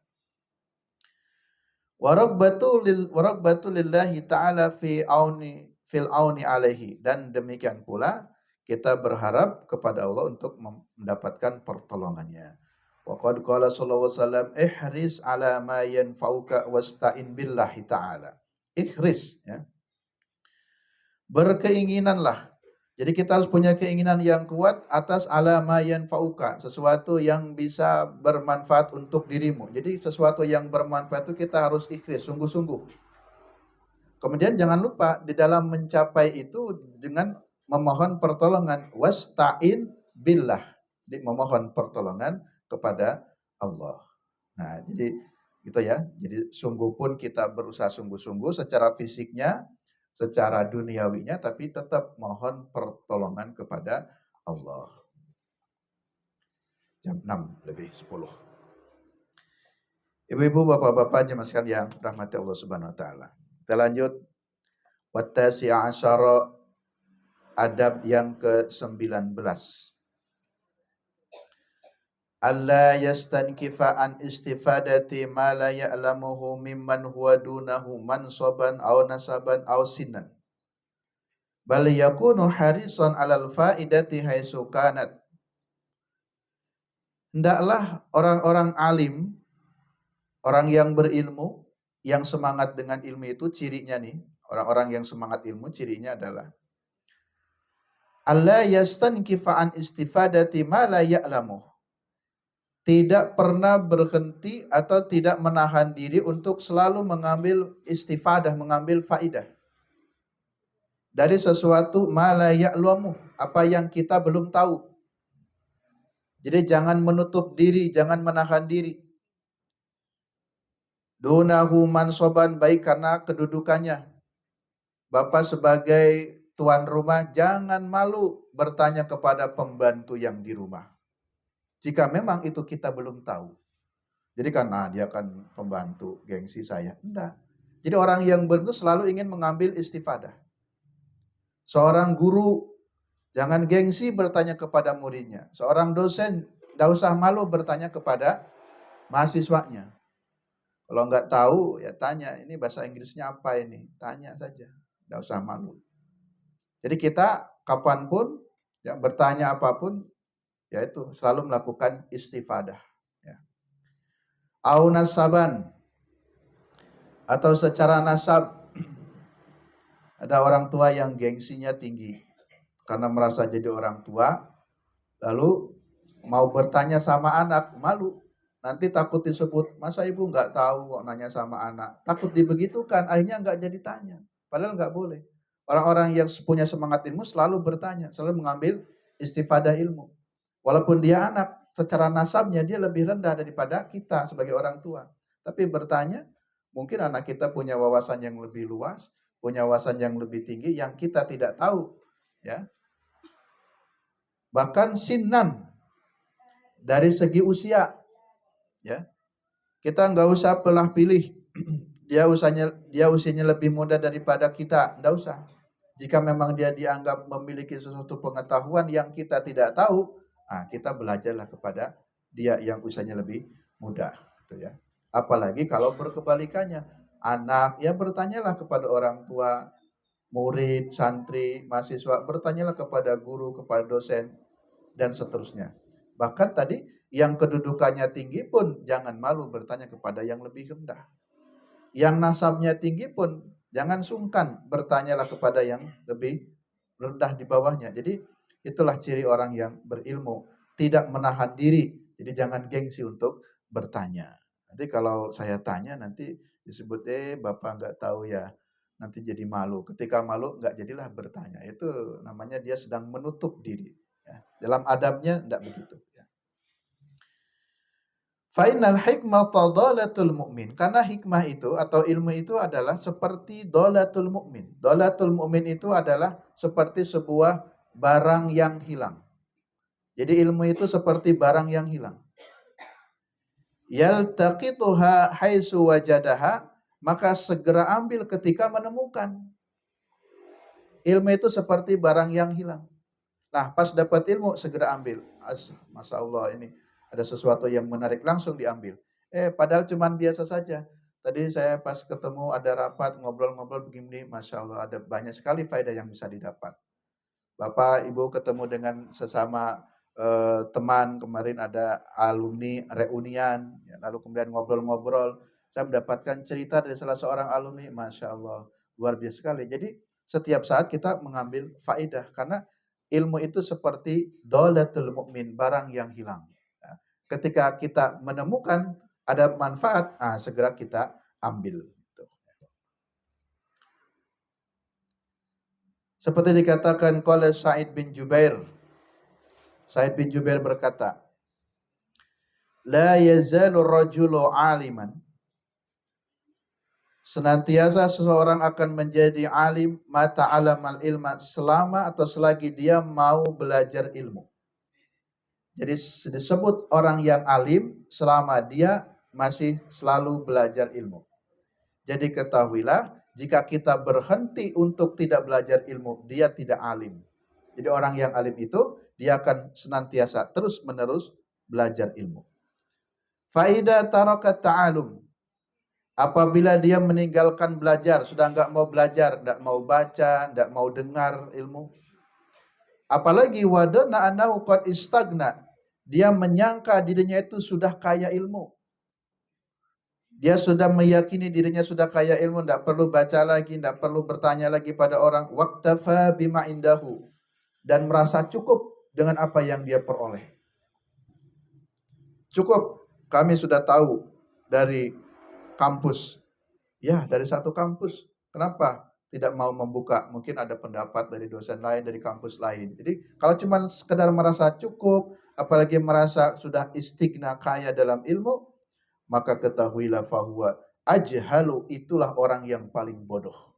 Warabbatu lillahi ta'ala fil auni alaihi, dan demikian pula kita berharap kepada Allah untuk mendapatkan pertolongannya. Wa qad qala sallallahu alaihi wasallam ihris ala ma yanfa'uka wasta'in billahi ta'ala. Ihris ya. Berkeinginanlah. Jadi kita harus punya keinginan yang kuat atas ala ma yanfa'uka, sesuatu yang bisa bermanfaat untuk dirimu. Jadi sesuatu yang bermanfaat itu kita harus ikhlas, sungguh-sungguh. Kemudian jangan lupa di dalam mencapai itu dengan memohon pertolongan, wasta'in billah, memohon pertolongan kepada Allah. Nah, jadi gitu ya. Jadi sungguh pun kita berusaha sungguh-sungguh secara fisiknya, secara duniawinya, tapi tetap mohon pertolongan kepada Allah. Jam 6:10. Ibu-ibu, bapak-bapak, jemaah sekalian yang rahmati Allah Subhanahu wa taala. Kita lanjut. Wattasi'a asyara, adab yang ke-19. Alla yastankifa an istifadati ma la ya'lamuhu mimman huwa dunahu mansaban aw nasaban aw sinan. Bal yakunu harisan 'alal faidati haitsu kanat. Hendaklah orang-orang alim, orang yang berilmu, yang semangat dengan ilmu itu cirinya nih, orang-orang yang semangat ilmu cirinya adalah alla yastankifa an istifadati ma la ya'lamuhu. Tidak pernah berhenti atau tidak menahan diri untuk selalu mengambil istifadah, mengambil faidah dari sesuatu ma la ya'lamu, apa yang kita belum tahu. Jadi jangan menutup diri, jangan menahan diri. Dunahu mansoban, baik karena kedudukannya. Bapak sebagai tuan rumah jangan malu bertanya kepada pembantu yang di rumah. Jika memang itu kita belum tahu. Jadi karena dia kan pembantu, gengsi saya. Enggak. Jadi orang yang berilmu selalu ingin mengambil istifadah. Seorang guru jangan gengsi bertanya kepada muridnya. Seorang dosen tidak usah malu bertanya kepada mahasiswanya. Kalau enggak tahu ya tanya, ini bahasa Inggrisnya apa ini? Tanya saja, tidak usah malu. Jadi kita kapanpun ya, bertanya apapun, yaitu selalu melakukan istifadah. Au nasaban, atau secara nasab. Ada orang tua yang gengsinya tinggi karena merasa jadi orang tua, lalu mau bertanya sama anak, malu. Nanti takut disebut, masa ibu nggak tahu kok nanya sama anak. Takut dibegitukan, akhirnya nggak jadi tanya. Padahal nggak boleh. Orang-orang yang punya semangat ilmu selalu bertanya, selalu mengambil istifadah ilmu. Walaupun dia anak, secara nasabnya dia lebih rendah daripada kita sebagai orang tua. Tapi bertanya, mungkin anak kita punya wawasan yang lebih luas, punya wawasan yang lebih tinggi yang kita tidak tahu, ya. Bahkan sinan, dari segi usia, ya. Kita nggak usah pelah pilih. Dia usianya lebih muda daripada kita, nggak usah. Jika memang dia dianggap memiliki sesuatu pengetahuan yang kita tidak tahu, kita belajarlah kepada dia yang usianya lebih muda, gitu ya. Apalagi kalau berkebalikannya, anak ya bertanyalah kepada orang tua, murid, santri, mahasiswa, bertanyalah kepada guru, kepada dosen, dan seterusnya. Bahkan tadi yang kedudukannya tinggi pun jangan malu bertanya kepada yang lebih rendah. Yang nasabnya tinggi pun jangan sungkan bertanyalah kepada yang lebih rendah di bawahnya. Jadi itulah ciri orang yang berilmu, tidak menahan diri. Jadi jangan gengsi untuk bertanya. Nanti kalau saya tanya nanti disebut Bapak nggak tahu ya. Nanti jadi malu. Ketika malu nggak jadilah bertanya. Itu namanya dia sedang menutup diri. Ya. Dalam adabnya enggak begitu. Ya. Fainal hikmata dalatul mu'min. Karena hikmah itu atau ilmu itu adalah seperti dalatul mu'min. Dalatul mu'min itu adalah seperti sebuah barang yang hilang. Jadi ilmu itu seperti barang yang hilang. Yaltaqituha haitsu wajadaha, maka segera ambil ketika menemukan. Ilmu itu seperti barang yang hilang. Nah, pas dapat ilmu segera ambil. Masya Allah ini ada sesuatu yang menarik langsung diambil. Padahal cuman biasa saja. Tadi saya pas ketemu ada rapat ngobrol-ngobrol begini, Masya Allah ada banyak sekali faedah yang bisa didapat. Bapak Ibu ketemu dengan sesama teman, kemarin ada alumni reunian, ya, lalu kemudian ngobrol-ngobrol. Saya mendapatkan cerita dari salah seorang alumni, Masya Allah luar biasa sekali. Jadi setiap saat kita mengambil faedah karena ilmu itu seperti dolatul mukmin, barang yang hilang. Ya, ketika kita menemukan ada manfaat, segera kita ambil. Gitu. Seperti dikatakan oleh Sa'id bin Jubair. Sa'id bin Jubair berkata, la yazalu rajulu aliman. Senantiasa seseorang akan menjadi alim mata alamal ilma selama atau selagi dia mau belajar ilmu. Jadi disebut orang yang alim selama dia masih selalu belajar ilmu. Jadi ketahuilah jika kita berhenti untuk tidak belajar ilmu, dia tidak alim. Jadi orang yang alim itu dia akan senantiasa terus-menerus belajar ilmu. Faida taraka ta'alum. Apabila dia meninggalkan belajar, sudah enggak mau belajar, enggak mau baca, enggak mau dengar ilmu. Apalagi wadana annahu qad istagna. Dia menyangka dirinya itu sudah kaya ilmu. Dia sudah meyakini dirinya sudah kaya ilmu, enggak perlu baca lagi, enggak perlu bertanya lagi pada orang. Waqtafa bima indahu. Dan merasa cukup dengan apa yang dia peroleh. Cukup, kami sudah tahu dari kampus. Ya, dari satu kampus. Kenapa tidak mau membuka? Mungkin ada pendapat dari dosen lain, dari kampus lain. Jadi kalau cuma sekedar merasa cukup, apalagi merasa sudah istighna kaya dalam ilmu, maka ketahuilah fahuwa ajhalu, itulah orang yang paling bodoh.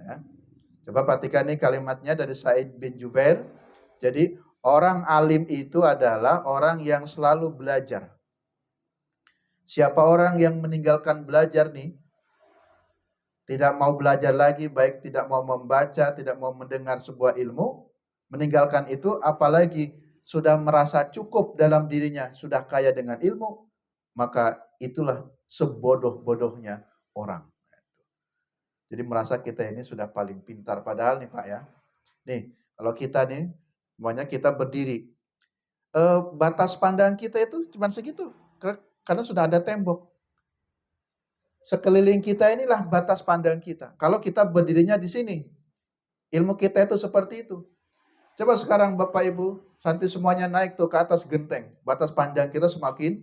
Ya. Coba perhatikan nih kalimatnya dari Sa'id bin Jubair. Jadi orang alim itu adalah orang yang selalu belajar. Siapa orang yang meninggalkan belajar nih, tidak mau belajar lagi, baik tidak mau membaca, tidak mau mendengar sebuah ilmu, meninggalkan itu, apalagi sudah merasa cukup dalam dirinya, sudah kaya dengan ilmu, maka itulah sebodoh-bodohnya orang. Jadi merasa kita ini sudah paling pintar, padahal nih Pak ya, nih kalau kita nih, semuanya kita berdiri, batas pandang kita itu cuma segitu, karena sudah ada tembok. Sekeliling kita inilah batas pandang kita. Kalau kita berdirinya di sini, ilmu kita itu seperti itu. Coba sekarang Bapak Ibu, santri semuanya naik tuh ke atas genteng. Batas pandang kita semakin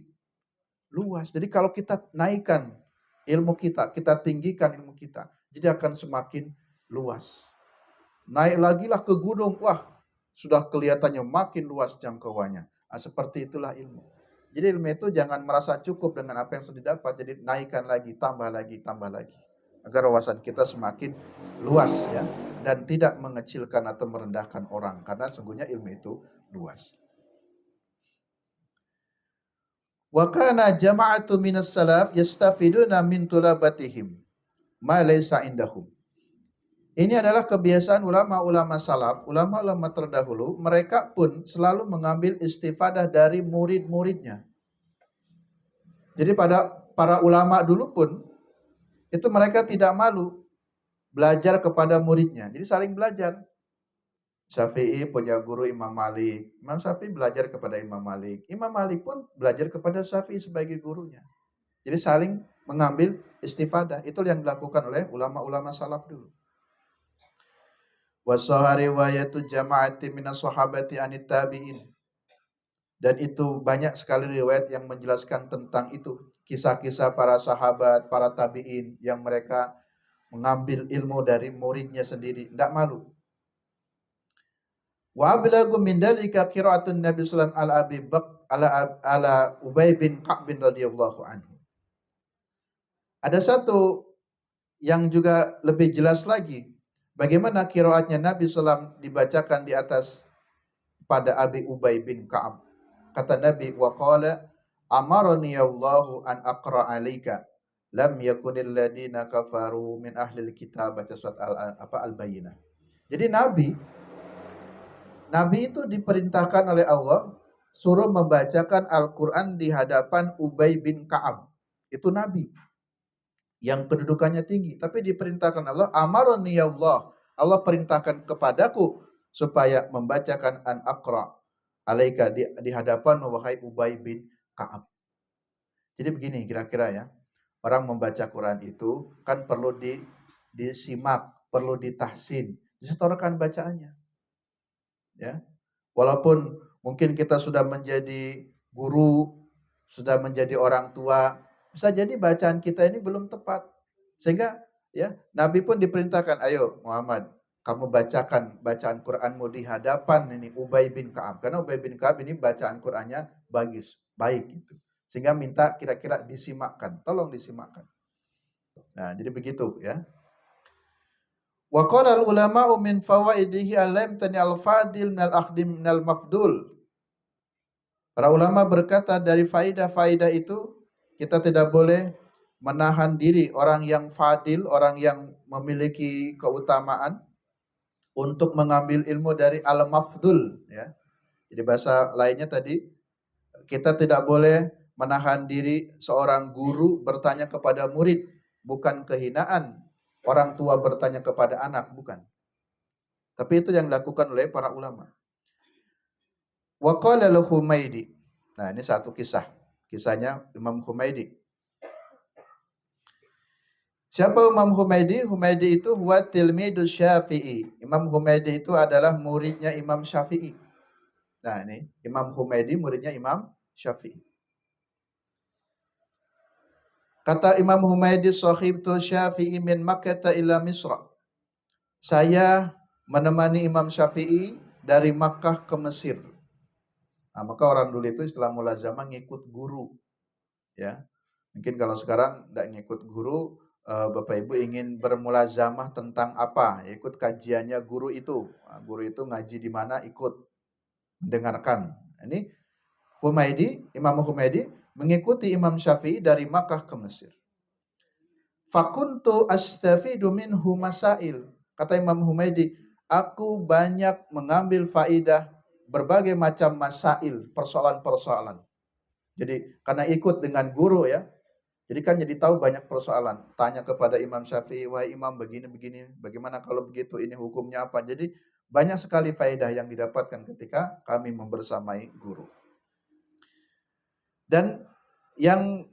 luas. Jadi kalau kita naikkan ilmu kita, kita tinggikan ilmu kita, jadi akan semakin luas. Naik lagi lah ke gunung, wah sudah kelihatannya makin luas jangkauannya. Nah, seperti itulah ilmu. Jadi ilmu itu jangan merasa cukup dengan apa yang sudah didapat, jadi naikkan lagi, tambah lagi, tambah lagi. Agar wawasan kita semakin luas ya, dan tidak mengecilkan atau merendahkan orang, karena sungguhnya ilmu itu luas. Wa kana jama'atu minas salaf yastafiduna min tulabatihim ma laysa indahum. Ini adalah kebiasaan ulama-ulama salaf, ulama-ulama terdahulu, mereka pun selalu mengambil istifadah dari murid-muridnya. Jadi pada para ulama dulu pun, itu mereka tidak malu belajar kepada muridnya. Jadi saling belajar. Syafi'i punya guru Imam Malik. Imam Syafi'i belajar kepada Imam Malik. Imam Malik pun belajar kepada Syafi'i sebagai gurunya. Jadi saling mengambil istifadah. Itu yang dilakukan oleh ulama-ulama salaf dulu. Wassaha riwayatu jama'ati minas sahabati anit tabi'in. Dan itu banyak sekali riwayat yang menjelaskan tentang itu. Kisah-kisah para sahabat, para tabi'in yang mereka mengambil ilmu dari muridnya sendiri. Tidak malu. Wa ablagu min dalika qira'atun Nabi sallallahu alaihi wasallam ala Ubay bin Ka'b radhiyallahu anhu. Ada satu yang juga lebih jelas lagi. Bagaimana qiraatnya Nabi sallallahu dibacakan di atas pada Abi Ubay bin Ka'ab. Kata Nabi, wa qala amarani Allahu an aqra alayka lam yakunil ladina kafaru min ahlil kitab, baca surat al-Bayyinah. Jadi Nabi itu diperintahkan oleh Allah suruh membacakan Al-Quran di hadapan Ubay bin Ka'ab. Itu Nabi yang kedudukannya tinggi. Tapi diperintahkan Allah, amarani Allah. Allah perintahkan kepadaku supaya membacakan an aqra alaika di hadapan wahai Ubay bin Ka'ab. Jadi begini kira-kira ya. Orang membaca Quran itu kan perlu disimak, perlu ditahsin, disetorkan bacaannya. Ya. Walaupun mungkin kita sudah menjadi guru, sudah menjadi orang tua, bisa jadi bacaan kita ini belum tepat. Sehingga ya, Nabi pun diperintahkan, ayo Muhammad, kamu bacakan bacaan Qur'anmu di hadapan ini Ubay bin Ka'ab. Karena Ubay bin Ka'ab ini bacaan Qur'annya bagus, baik gitu. Sehingga minta kira-kira disimakkan, tolong disimakkan. Nah, jadi begitu ya. Wa qala al-ulama'u min fawaidihi alam tani al-fadil minal akhdim minal mafdul. Para ulama berkata dari faidah-faidah itu kita tidak boleh menahan diri orang yang fadil, orang yang memiliki keutamaan untuk mengambil ilmu dari al-mafdul ya. Jadi bahasa lainnya tadi kita tidak boleh menahan diri seorang guru bertanya kepada murid, bukan kehinaan orang tua bertanya kepada anak, bukan. Tapi itu yang dilakukan oleh para ulama. Wa qala al-Humaidi. Nah, ini satu kisah. Kisahnya Imam Humaidi. Siapa Imam Humaidi? Humaidi itu huwa tilmidu Syafi'i. Imam Humaidi itu adalah muridnya Imam Syafi'i. Nah, ini Imam Humaidi muridnya Imam Syafi'i. Kata Imam Humaidi, sahibtu Syafi'i min Makkah ila Misra. Saya menemani Imam Syafi'i dari Makkah ke Mesir. Nah, maka orang dulu itu istilah mulazamah ngikut guru. Ya. Mungkin kalau sekarang tidak ngikut guru, Bapak Ibu ingin bermulazamah tentang apa? Ya, ikut kajiannya guru itu. Nah, guru itu ngaji di mana ikut mendengarkan. Ini Humaidi, Imam Humaidi mengikuti Imam Syafi'i dari Makkah ke Mesir. Fakuntu astafidu minhu masail. Kata Imam Humaidi, aku banyak mengambil faidah berbagai macam masail, persoalan-persoalan. Jadi karena ikut dengan guru ya, jadi kan jadi tahu banyak persoalan. Tanya kepada Imam Syafi'i, wahai Imam begini-begini, bagaimana kalau begitu, ini hukumnya apa. Jadi banyak sekali faedah yang didapatkan ketika kami membersamai guru. Dan yang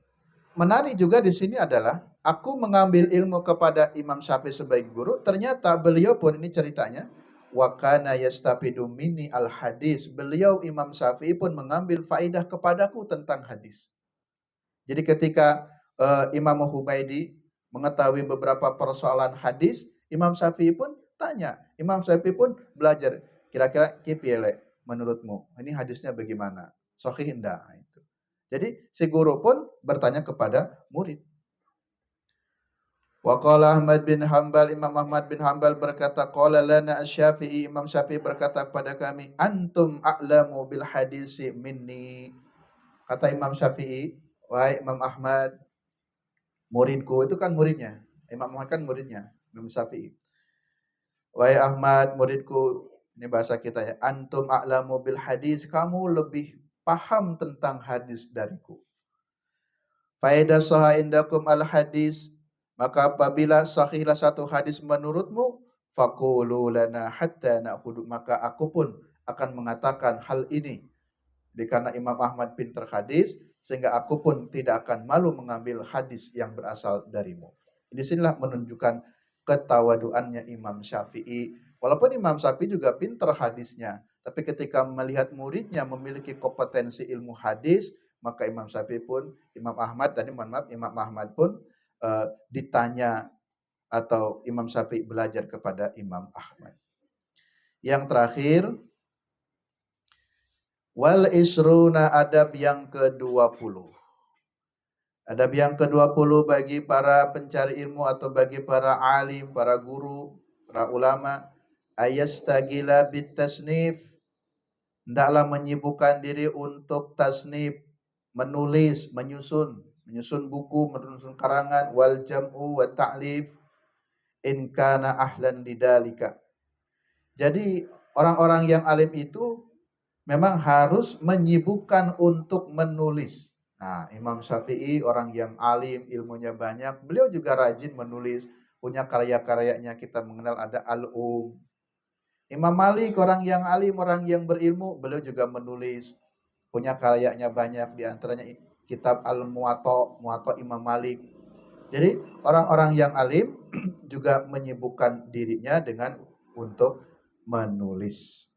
menarik juga di sini adalah aku mengambil ilmu kepada Imam Syafi'i sebagai guru, ternyata beliau pun ini ceritanya wa kana yastafidu minni al hadis. Beliau Imam Syafi'i pun mengambil faidah kepadaku tentang hadis. Jadi ketika Imam Humaidi mengetahui beberapa persoalan hadis, Imam Syafi'i pun tanya, Imam Syafi'i pun belajar, kira-kira kieu piye le menurutmu? Ini hadisnya bagaimana? Sahih enggak? Nah, itu. Jadi si guru pun bertanya kepada murid. Wa qala Ahmad bin Hanbal, Imam Ahmad bin Hanbal berkata, qala lana Asy-Syafi'i, Imam Syafi'i berkata kepada kami, antum a'lamu bil hadisi minni. Kata Imam Syafi'i, wahai Imam Ahmad, muridku itu kan muridnya. Imam Ahmad kan muridnya, Imam Syafi'i. Wahai Ahmad, muridku, ini bahasa kita ya, antum a'lamu bil hadis, kamu lebih paham tentang hadis dariku. Faedah sahih indakum al hadis, maka apabila sahihlah satu hadis menurutmu, faqulu lana hatta na'khudhu, maka aku pun akan mengatakan hal ini. Jadi karena Imam Ahmad pintar hadis, sehingga aku pun tidak akan malu mengambil hadis yang berasal darimu. Di sinilah menunjukkan ketawaduannya Imam Syafi'i. Walaupun Imam Syafi'i juga pintar hadisnya, tapi ketika melihat muridnya memiliki kompetensi ilmu hadis, maka Imam Syafi'i pun, Imam Ahmad, tadi mohon maaf, Imam Ahmad pun ditanya atau Imam Syafi'i belajar kepada Imam Ahmad. Yang terakhir, wal isruna, adab yang ke-20. Adab yang ke-20 bagi para pencari ilmu atau bagi para alim, para guru, para ulama, ayastagila bit tasnif, hendaklah menyibukkan diri untuk tasnif, menulis, menyusun buku, menyusun karangan, wal jam'u wa ta'lif in kana ahlan lidalika. Jadi orang-orang yang alim itu memang harus menyibukkan untuk menulis. Nah, Imam Syafi'i orang yang alim, ilmunya banyak, beliau juga rajin menulis, punya karya-karyanya kita mengenal ada Al-Um. Imam Malik orang yang alim, orang yang berilmu, beliau juga menulis, punya karyanya banyak, di antaranya kitab Al-Muwatta, Muwatta Imam Malik. Jadi orang-orang yang alim juga menyibukkan dirinya dengan untuk menulis.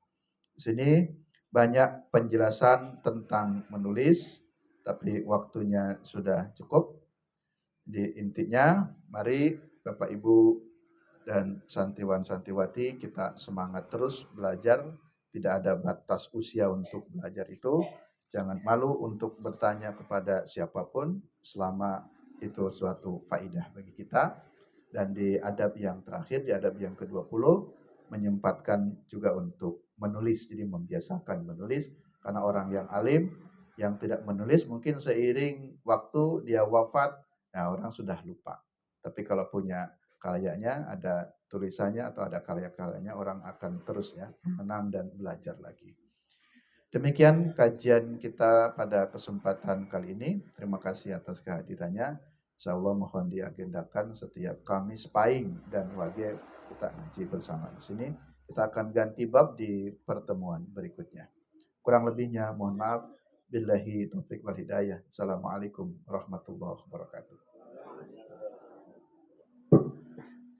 Di sini banyak penjelasan tentang menulis, tapi waktunya sudah cukup. Di intinya, mari Bapak Ibu dan santiwan-santiwati kita semangat terus belajar. Tidak ada batas usia untuk belajar itu. Jangan malu untuk bertanya kepada siapapun selama itu suatu faidah bagi kita. Dan di adab yang terakhir, di adab yang ke-20, menyempatkan juga untuk menulis. Jadi membiasakan menulis, karena orang yang alim yang tidak menulis mungkin seiring waktu dia wafat, nah orang sudah lupa. Tapi kalau punya karyanya, ada tulisannya atau ada karya-karyanya, orang akan terus ya mengenang dan belajar lagi. Demikian kajian kita pada kesempatan kali ini. Terima kasih atas kehadirannya. Insyaallah mohon diagendakan setiap Kamis Pahing dan Wage kita ngaji bersama di sini. Kita akan ganti bab di pertemuan berikutnya. Kurang lebihnya mohon maaf. Billahi taufik wal hidayah. Assalamualaikum warahmatullahi wabarakatuh.